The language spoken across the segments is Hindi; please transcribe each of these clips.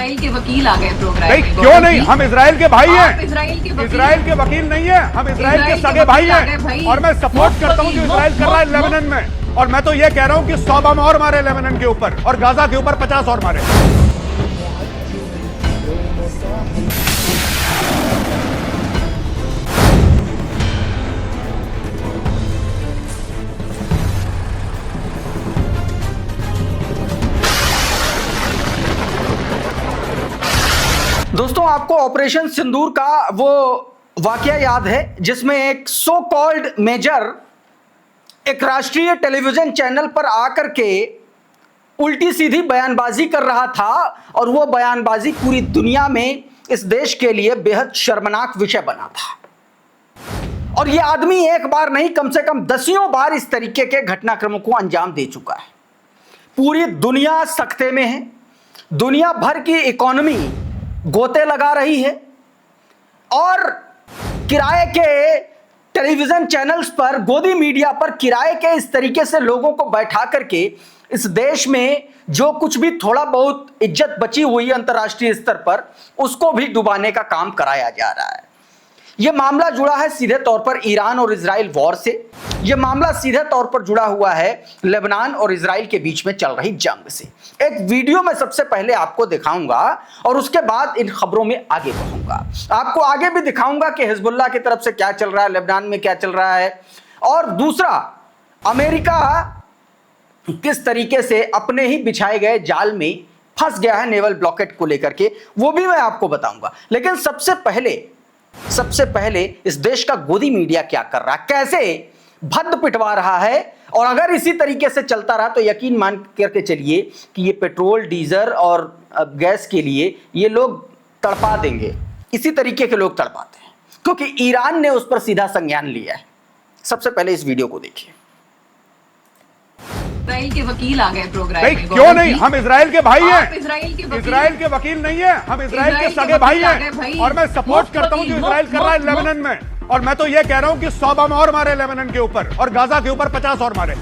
इजराइल के वकील आ गए प्रोग्राम नहीं, में। क्यों नहीं? हम इजराइल के भाई हैं। इजराइल के वकील नहीं है, हम इजराइल के सगे भाई हैं। और मैं सपोर्ट करता हूं जो इजराइल कर रहा है लेबनान में। और मैं तो ये कह रहा हूं कि 100 बम और मारे लेबनान के ऊपर और गाजा के ऊपर 50 और मारे। दोस्तों, आपको ऑपरेशन सिंदूर का वो वाकया याद है जिसमें एक सो कॉल्ड मेजर एक राष्ट्रीय टेलीविजन चैनल पर आकर के उल्टी सीधी बयानबाजी कर रहा था और वो बयानबाजी पूरी दुनिया में इस देश के लिए बेहद शर्मनाक विषय बना था। और ये आदमी एक बार नहीं, कम से कम दसियों बार इस तरीके के घटनाक्रमों को अंजाम दे चुका है। पूरी दुनिया सख्ते में है, दुनिया भर की इकोनॉमी गोते लगा रही है और किराए के टेलीविजन चैनल्स पर, गोदी मीडिया पर किराए के इस तरीके से लोगों को बैठा करके इस देश में जो कुछ भी थोड़ा बहुत इज्जत बची हुई है अंतर्राष्ट्रीय स्तर पर, उसको भी डुबाने का काम कराया जा रहा है। यह मामला जुड़ा है सीधे तौर पर ईरान और इजराइल वॉर से। यह मामला सीधे तौर पर जुड़ा हुआ है लेबनान और इजराइल के बीच में चल रही जंग से। एक वीडियो मैं सबसे पहले आपको दिखाऊंगा और उसके बाद इन खबरों में आगे बढ़ूंगा। आपको आगे भी दिखाऊंगा कि हिजबुल्लाह की तरफ से क्या चल रहा है, लेबनान में क्या चल रहा है, और दूसरा अमेरिका किस तरीके से अपने ही बिछाए गए जाल में फंस गया है नेवल ब्लॉकेट को लेकर के, वो भी मैं आपको बताऊंगा। लेकिन सबसे पहले इस देश का गोदी मीडिया क्या कर रहा है, कैसे भद्द पिटवा रहा है, और अगर इसी तरीके से चलता रहा तो यकीन मान करके चलिए कि ये पेट्रोल, डीजल और गैस के लिए ये लोग तड़पा देंगे। इसी तरीके के लोग तड़पाते हैं क्योंकि ईरान ने उस पर सीधा संज्ञान लिया है। सबसे पहले इस वीडियो को देखिए। इजराइल के वकील आ गए प्रोग्राम नहीं, में। क्यों नहीं? हम इजराइल के भाई हैं। इजराइल के वकील नहीं है, हम इजराइल के सगे भाई हैं। और मैं सपोर्ट करता हूं जो इजराइल कर रहा है लेबनान में। और मैं तो ये कह रहा हूं कि 100 बम और मारे लेबनान के ऊपर और गाजा के ऊपर 50 और मारे।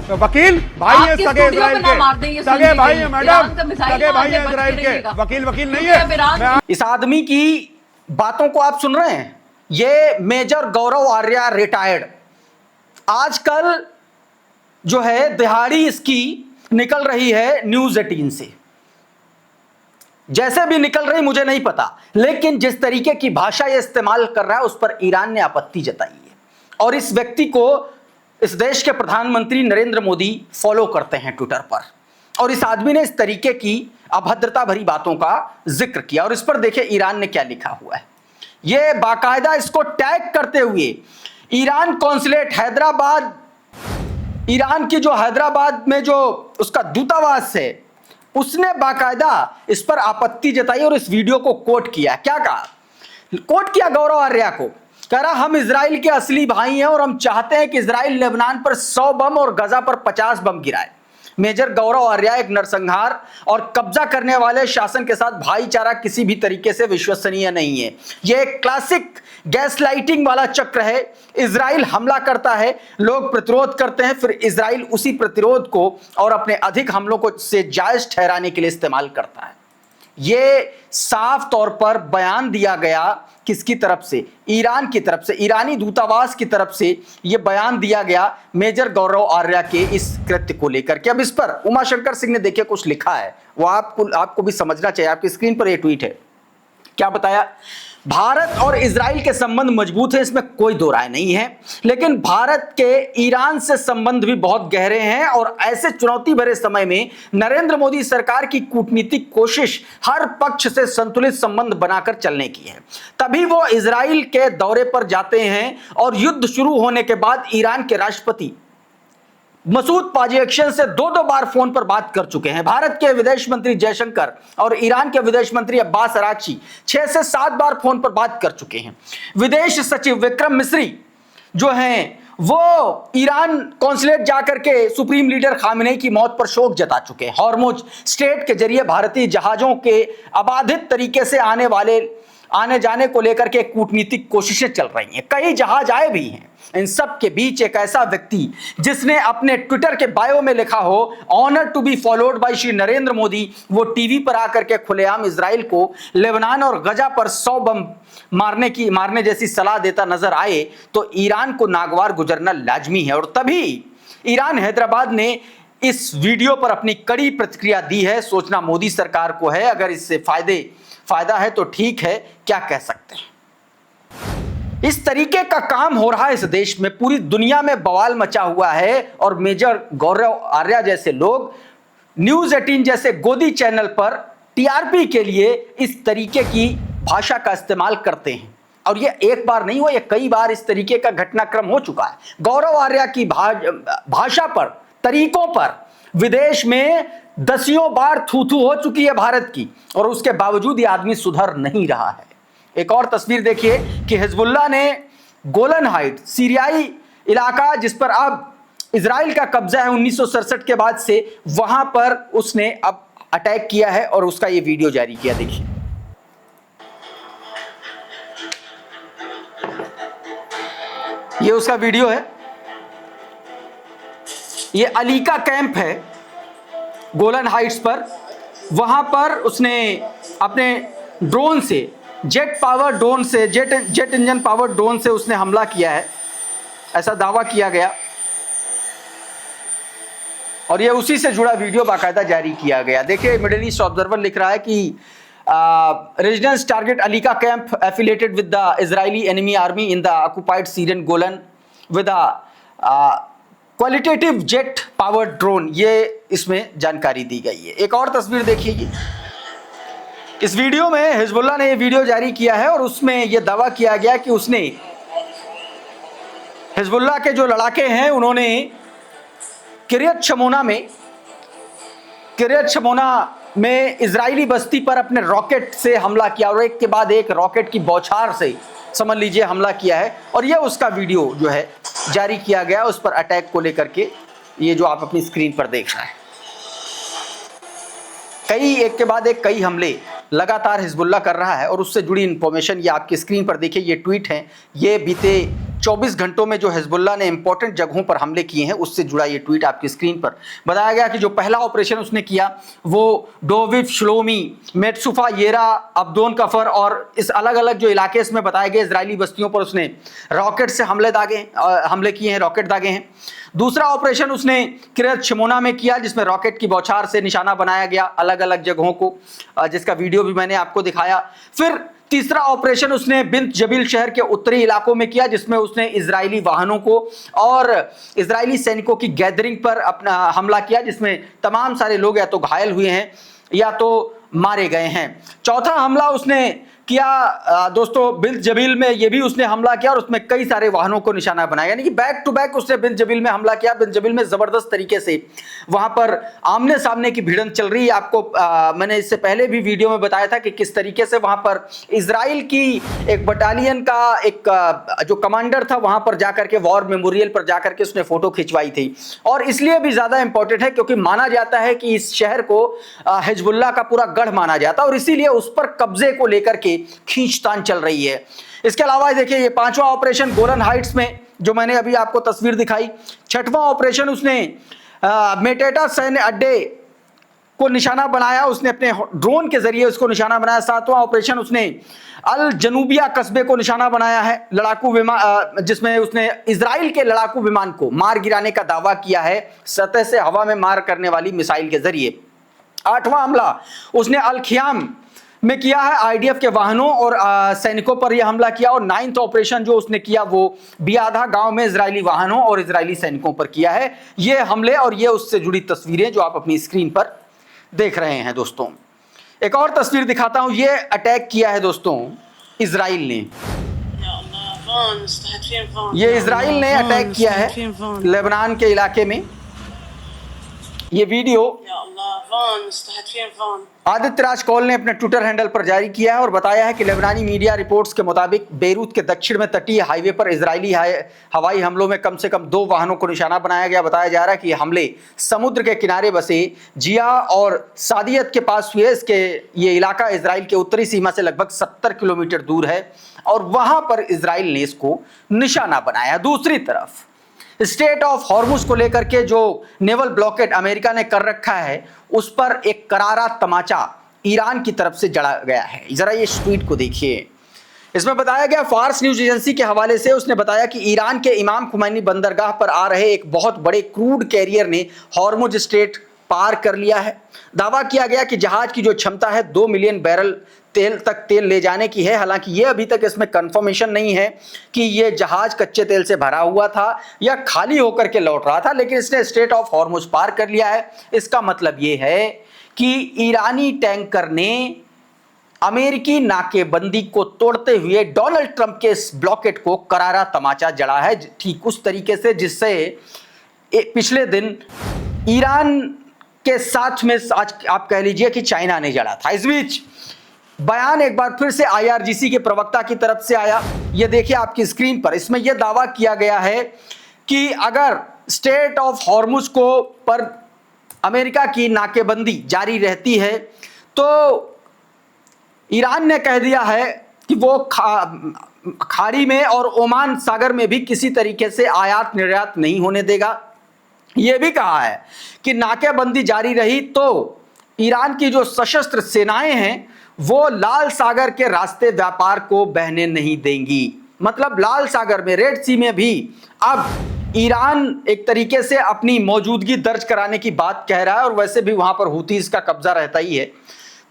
तो वकील भाई है, सगे इजराइल के सगे भाई है मैडम, सगे भाई है इजराइल के। वकील नहीं है। इस आदमी की बातों को आप सुन रहे हैं। ये मेजर गौरव आर्या रिटायर्ड, आजकल जो है दिहाड़ी इसकी निकल रही है न्यूज 18 से। जैसे भी निकल रही मुझे नहीं पता, लेकिन जिस तरीके की भाषा ये इस्तेमाल कर रहा है उस पर ईरान ने आपत्ति जताई है। और इस व्यक्ति को इस देश के प्रधानमंत्री नरेंद्र मोदी फॉलो करते हैं ट्विटर पर, और इस आदमी ने इस तरीके की अभद्रता भरी बातों का जिक्र किया। और इस पर देखिए ईरान ने क्या लिखा हुआ है। यह बाकायदा इसको टैग करते हुए ईरान कॉन्सुलेट हैदराबाद, ईरान की जो हैदराबाद में जो उसका दूतावास है, उसने बाकायदा इस पर आपत्ति जताई और इस वीडियो को कोट किया। क्या कहा? कोट किया गौरव आर्या को, कह रहा हम इजराइल के असली भाई हैं और हम चाहते हैं कि इजराइल लेबनान पर 100 बम और गजा पर 50 बम गिराए। मेजर गौरव आर्या एक नरसंहार और कब्जा करने वाले शासन के साथ भाईचारा किसी भी तरीके से विश्वसनीय नहीं है। यह एक क्लासिक गैस लाइटिंग वाला चक्र है। इजराइल हमला करता है, लोग प्रतिरोध करते हैं, फिर इजराइल उसी प्रतिरोध को और अपने अधिक हमलों को से जायज ठहराने के लिए इस्तेमाल करता है। यह साफ तौर पर बयान दिया गया किसकी तरफ से? ईरान की तरफ से, ईरानी दूतावास की तरफ से यह बयान दिया गया मेजर गौरव आर्या के इस कृत्य को लेकर के। अब इस पर उमाशंकर सिंह ने देखिए कुछ लिखा है, वो आपको भी समझना चाहिए। आपकी स्क्रीन पर यह ट्वीट है। क्या बताया? भारत और इजराइल के संबंध मजबूत है, इसमें कोई दो राय नहीं है, लेकिन भारत के ईरान से संबंध भी बहुत गहरे हैं और ऐसे चुनौती भरे समय में नरेंद्र मोदी सरकार की कूटनीतिक कोशिश हर पक्ष से संतुलित संबंध बनाकर चलने की है। तभी वो इजराइल के दौरे पर जाते हैं और युद्ध शुरू होने के बाद ईरान के राष्ट्रपति मसूद पाजेक्शन से 2-2 बार फोन पर बात कर चुके हैं। भारत के विदेश मंत्री जयशंकर और ईरान के विदेश मंत्री अब्बास अराक्ची 6 से 7 बार फोन पर बात कर चुके हैं। विदेश सचिव विक्रम मिस्री जो हैं वो ईरान कॉन्सुलेट जाकर के सुप्रीम लीडर खामेनेई की मौत पर शोक जता चुके हैं। हॉर्मुज स्ट्रेट के जरिए भारतीय जहाजों के अबाधित तरीके से आने जाने को लेकर के कूटनीतिक कोशिशें चल रही हैं। कई जहाज आए भी हैं इन सब के बीच एक ऐसा व्यक्ति जिसने अपने ट्विटर के बायो में लिखा हो honoured to be followed by Shri Narendra Modi, वो टीवी पर आकर के खुलेआम इजराइल को लेबनान और गजा पर 100 बम मारने जैसी सलाह देता नजर आए तो ईरान को नागवार गुजरना लाजमी है। और तभी ईरान हैदराबाद ने इस वीडियो पर अपनी कड़ी प्रतिक्रिया दी है। सोचना मोदी सरकार को है, अगर इससे फायदा है तो ठीक है, क्या कह सकते हैं। इस तरीके का काम हो रहा है इस देश में, पूरी दुनिया में बवाल मचा हुआ है। और मेजर गौरव आर्या जैसे लोग न्यूज 18 जैसे गोदी चैनल पर टीआरपी के लिए इस तरीके की भाषा का इस्तेमाल करते हैं। और ये एक बार नहीं हुआ, ये कई बार इस तरीके का घटनाक्रम हो चुका है। गौरव आर्या की भाषा पर, तरीकों पर विदेश में दसियों बार थू-थू हो चुकी है भारत की, और उसके बावजूद ये आदमी सुधर नहीं रहा है। एक और तस्वीर देखिए कि हिजबुल्लाह ने गोलन हाइट, सीरियाई इलाका जिस पर अब इजराइल का कब्जा है 1967 के बाद से, वहां पर उसने अब अटैक किया है और उसका ये वीडियो जारी किया। देखिए ये उसका वीडियो है। ये अलीका कैंप है गोलन हाइट्स पर, वहां पर उसने अपने ड्रोन से, जेट इंजन पावर ड्रोन से उसने हमला किया है, ऐसा दावा किया गया। और ये उसी से जुड़ा वीडियो बाकायदा जारी किया गया। देखिए मिडिल ईस्ट ऑब्जर्वर लिख रहा है कि residence target Alika camp affiliated with the Israeli enemy army in the occupied Syrian Golan with qualitative jet power drone, ये इसमें जानकारी दी गई है। एक और तस्वीर देखिए, इस वीडियो में हिजबुल्लाह ने ये वीडियो जारी किया है और उसमें यह दावा किया गया कि उसने, हिजबुल्लाह के जो लड़ाके हैं उन्होंने किरियत शमोना में इजरायली बस्ती पर अपने रॉकेट से हमला किया और एक के बाद एक रॉकेट की बौछार से समझ लीजिए हमला किया है। और यह उसका वीडियो जो है जारी किया गया उस पर अटैक को लेकर के, ये जो आप अपनी स्क्रीन पर देख रहे हैं। एक के बाद एक कई हमले लगातार हिजबुल्लाह कर रहा है और उससे जुड़ी इंफॉर्मेशन ये आपकी स्क्रीन पर देखिए। ये ट्वीट हैं, ये बीते 24 घंटों में जो हिजबुल्लाह ने इंपॉर्टेंट जगहों पर हमले किए हैं उससे जुड़ा ये ट्वीट आपकी स्क्रीन पर। बताया गया कि जो पहला ऑपरेशन उसने किया वो डोविव, श्लोमी, मेटसुफा, येरा, अब्दोन कफर और इस अलग अलग जो इलाके इसमें बताए गए इजरायली बस्तियों पर उसने रॉकेट से हमले किए हैं, रॉकेट दागे हैं। दूसरा ऑपरेशन उसने किरियत शमोना में किया जिसमें रॉकेट की बौछार से निशाना बनाया गया अलग अलग जगहों को, जिसका वीडियो भी मैंने आपको दिखाया। फिर तीसरा ऑपरेशन उसने बिन्त जबील शहर के उत्तरी इलाकों में किया जिसमें उसने इजरायली वाहनों को और इजरायली सैनिकों की गैदरिंग पर अपना हमला किया, जिसमें तमाम सारे लोग या तो घायल हुए हैं या तो मारे गए हैं। चौथा हमला उसने किया दोस्तों बिन्त जबील में, ये भी उसने हमला किया और उसमें कई सारे वाहनों को निशाना बनाया, यानी कि बैक टू बैक उसने बिन्त जबील में हमला किया। बिन्त जबील में जबरदस्त तरीके से वहां पर आमने सामने की भिड़ंत चल रही है। आपको मैंने इससे पहले भी वीडियो में बताया था कि किस तरीके से वहां पर इजराइल की एक बटालियन का एक जो कमांडर था वहां पर जाकर के वॉर मेमोरियल पर जाकर के उसने फोटो खिंचवाई थी। और इसलिए भी ज्यादा इंपॉर्टेंट है क्योंकि माना जाता है कि इस शहर को हिजबुल्लाह का पूरा गढ़ माना जाता है और इसीलिए उस पर कब्जे को लेकर के खींचतान चल रही है। इसके अलावा देखिए ये पांचवा ऑपरेशन गोलन हाइट्स में जो मैंने अभी आपको तस्वीर दिखाई। छठवां ऑपरेशन उसने मेटेटा सैन्य अड्डे को निशाना बनाया, उसने अपने ड्रोन के जरिए उसको निशाना बनाया। सातवां ऑपरेशन उसने अल जनूबिया कस्बे को निशाना बनाया है, लड़ाकू विमान जिसमें उसने इजराइल के लड़ाकू विमान को मार गिराने का दावा किया है सतह से हवा में मार करने वाली मिसाइल के जरिए। आठवां हमला उसने अल खियाम में किया है, आईडीएफ के वाहनों और सैनिकों पर यह हमला किया। और 9th ऑपरेशन जो उसने किया वो बियाधा गांव में इजरायली वाहनों और इजरायली सैनिकों पर किया है। ये हमले और ये उससे जुड़ी तस्वीरें जो आप अपनी स्क्रीन पर देख रहे हैं दोस्तों। एक और तस्वीर दिखाता हूं, ये अटैक किया है दोस्तों इजराइल ने, ये इजराइल ने अटैक किया है लेबनान के इलाके में। ये वीडियो आदित्य राज कौल ने अपने ट्विटर हैंडल पर जारी किया है और बताया है कि लेबनानी मीडिया रिपोर्ट्स के मुताबिक बेरूत के दक्षिण में तटीय हाईवे पर इजरायली हवाई हमलों में कम से कम 2 वाहनों को निशाना बनाया गया। बताया जा रहा है कि ये हमले समुद्र के किनारे बसे जिया और सादियत के पास हुए। ये इलाका इजराइल के उत्तरी सीमा से लगभग 70 किलोमीटर दूर है और वहां पर इजराइल ने इसको निशाना बनाया। दूसरी तरफ स्टेट ऑफ हॉर्मुज को लेकर के जो नेवल ब्लॉकेड अमेरिका ने कर रखा है उस पर एक करारा तमाचा ईरान की तरफ से जड़ा गया है। जरा ये ट्वीट को देखिए। इसमें बताया गया, फार्स न्यूज एजेंसी के हवाले से उसने बताया कि ईरान के इमाम खुमैनी बंदरगाह पर आ रहे एक बहुत बड़े क्रूड कैरियर ने हॉर्मुज स्ट्रेट पार कर लिया है। दावा किया गया कि जहाज की जो क्षमता है 2 मिलियन बैरल तेल ले जाने की है। हालांकि ये अभी तक इसमें कंफर्मेशन नहीं है कि ये जहाज कच्चे तेल से भरा हुआ था या खाली होकर के लौट रहा था, लेकिन इसने स्ट्रेट ऑफ हॉर्मुज पार कर लिया है। इसका मतलब ये है कि ईरानी टैंकर ने अमेरिकी नाकेबंदी को तोड़ते हुए डोनाल्ड ट्रंप के इस ब्लॉकेट को करारा तमाचा जड़ा है, ठीक उस तरीके से जिससे पिछले दिन ईरान के साथ में आज आप कह लीजिए कि चाइना ने जड़ा था। इस बीच बयान एक बार फिर से IRGC के प्रवक्ता की तरफ से आया। ये देखिए आपकी स्क्रीन पर। इसमें यह दावा किया गया है कि अगर स्ट्रेट ऑफ हॉर्मुज को पर अमेरिका की नाकेबंदी जारी रहती है तो ईरान ने कह दिया है कि वो खाड़ी में और ओमान सागर में भी किसी तरीके से आयात निर्यात नहीं होने देगा। यह भी कहा है कि नाकेबंदी जारी रही तो ईरान की जो सशस्त्र सेनाएं हैं वो लाल सागर के रास्ते व्यापार को बहने नहीं देंगी। मतलब लाल सागर में, रेड सी में भी अब ईरान एक तरीके से अपनी मौजूदगी दर्ज कराने की बात कह रहा है और वैसे भी वहां पर हुतीज का कब्जा रहता ही है।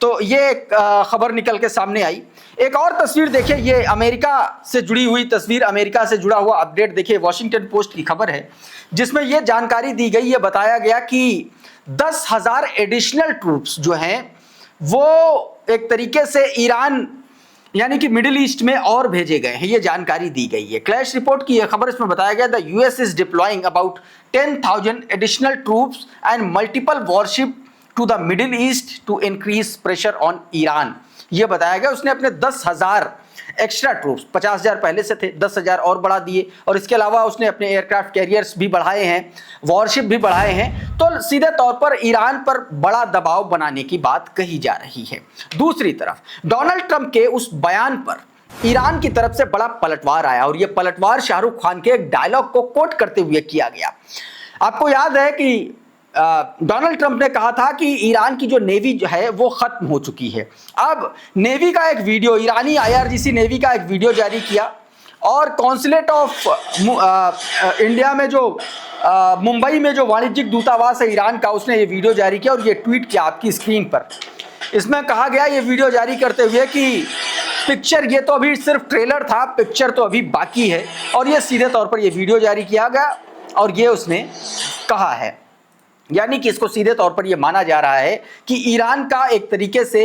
तो ये खबर निकल के सामने आई। एक और तस्वीर देखिए, ये अमेरिका से जुड़ी हुई तस्वीर, अमेरिका से जुड़ा हुआ अपडेट देखिए। वॉशिंगटन पोस्ट की खबर है जिसमें यह जानकारी दी गई, यह बताया गया कि 10,000 एडिशनल ट्रूप्स जो हैं वो एक तरीके से ईरान यानी कि मिडिल ईस्ट में और भेजे गए हैं, ये जानकारी दी गई है। क्लैश रिपोर्ट की यह खबर, इसमें बताया गया the US is deploying about 10,000 additional troops and multiple warship to the Middle East to increase pressure on Iran. यह बताया गया उसने अपने 10,000 एक्स्ट्रा ट्रूप्स, 50,000 पहले से थे, 10,000 और बढ़ा दिए और इसके अलावा उसने अपने एयरक्राफ्ट कैरियर्स भी बढ़ाए हैं, वॉरशिप भी बढ़ाए हैं। तो सीधे तौर पर ईरान पर बड़ा दबाव बनाने की बात कही जा रही है। दूसरी तरफ डोनाल्ड ट्रंप के उस बयान पर ईरान की तरफ से बड़ा पलटवार आया और यह पलटवार शाहरुख खान के एक डायलॉग को कोट करते हुए किया गया। आपको याद है कि डोनाल्ड ट्रंप ने कहा था कि ईरान की जो नेवी जो है वो खत्म हो चुकी है। अब नेवी का एक वीडियो, ईरानी IRGC नेवी का एक वीडियो जारी किया और कॉन्सुलेट ऑफ इंडिया में जो मुंबई में जो वाणिज्यिक दूतावास है ईरान का, उसने ये वीडियो जारी किया और ये ट्वीट किया आपकी स्क्रीन पर। इसमें कहा गया ये वीडियो जारी करते हुए कि पिक्चर, ये तो अभी सिर्फ ट्रेलर था, पिक्चर तो अभी बाकी है। और ये सीधे तौर पर ये वीडियो जारी किया गया और ये उसने कहा है, यानी कि इसको सीधे तौर पर यह माना जा रहा है कि ईरान का एक तरीके से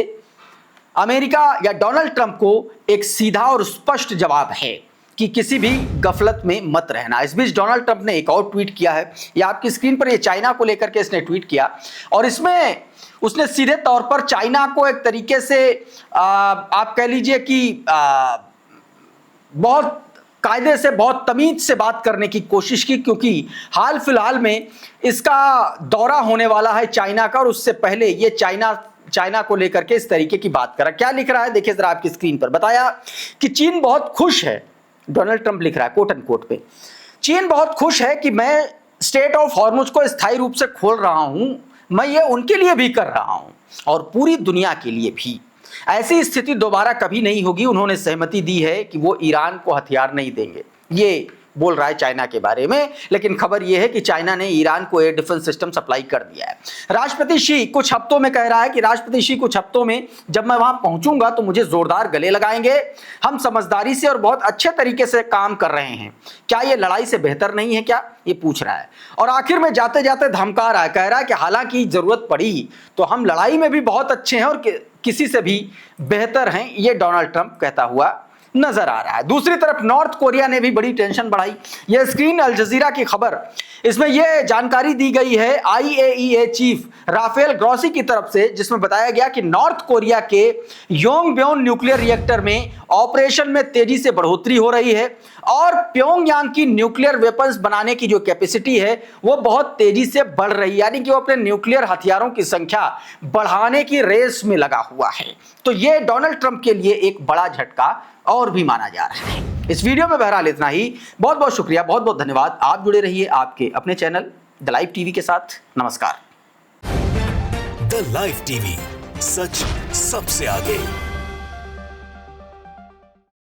अमेरिका या डोनाल्ड ट्रंप को एक सीधा और स्पष्ट जवाब है कि किसी भी गफलत में मत रहना। इस बीच डोनाल्ड ट्रंप ने एक और ट्वीट किया है, यह आपकी स्क्रीन पर, यह चाइना को लेकर के इसने ट्वीट किया और इसमें उसने सीधे तौर पर चाइना को एक तरीके से आप कह लीजिए कि बहुत कायदे से, बहुत तमीज से बात करने की कोशिश की, क्योंकि हाल फिलहाल में इसका दौरा होने वाला है चाइना का और उससे पहले ये चाइना को लेकर के इस तरीके की बात करा। क्या लिख रहा है देखिए जरा आपकी स्क्रीन पर। बताया कि चीन बहुत खुश है, डोनाल्ड ट्रंप लिख रहा है कोट एंड कोट पे, चीन बहुत खुश है कि मैं स्ट्रेट ऑफ हॉर्मुज को स्थायी रूप से खोल रहा हूं, मैं ये उनके लिए भी कर रहा हूं और पूरी दुनिया के लिए भी। ऐसी स्थिति दोबारा कभी नहीं होगी। उन्होंने सहमति दी है कि वो ईरान को हथियार नहीं देंगे। ये बोल रहा है चाइना के बारे में, लेकिन खबर यह है कि चाइना ने ईरान को एयर डिफेंस सिस्टम सप्लाई कर दिया है। राष्ट्रपति शी कुछ हफ्तों में कह रहा है कि राष्ट्रपति शी कुछ हफ्तों में जब मैं वहां पहुंचूंगा तो मुझे जोरदार गले लगाएंगे। हम समझदारी से और बहुत अच्छे तरीके से काम कर रहे हैं। क्या ये लड़ाई से बेहतर नहीं है क्या, ये पूछ रहा है। और आखिर में जाते जाते धमका रहा है, कह रहा है कि हालांकि जरूरत पड़ी तो हम लड़ाई में भी बहुत अच्छे हैं और किसी से भी बेहतर हैं। ये डोनाल्ड ट्रंप कहता हुआ नजर आ रहा है। दूसरी तरफ नॉर्थ कोरिया ने भी बड़ी टेंशन बढ़ाई। यह स्क्रीन अल जजीरा की खबर, इसमें यह जानकारी दी गई है IAEA चीफ राफेल ग्रॉसी की तरफ से, जिसमें बताया गया कि नॉर्थ कोरिया के योंगब्योन न्यूक्लियर रिएक्टर में ऑपरेशन में तेजी से बढ़ोतरी हो रही है और प्योंगयांग की न्यूक्लियर वेपन्स बनाने की जो कैपेसिटी है वो बहुत तेजी से बढ़ रही है, यानी कि वो अपने न्यूक्लियर हथियारों की संख्या बढ़ाने की रेस में लगा हुआ है। तो ये डोनाल्ड ट्रंप के लिए एक बड़ा झटका और भी माना जा रहा है। इस वीडियो में बहरहाल इतना ही। बहुत बहुत शुक्रिया, बहुत बहुत धन्यवाद। आप जुड़े रहिए आपके अपने चैनल द लाइव टीवी के साथ। नमस्कार। द लाइव टीवी, सच सबसे आगे।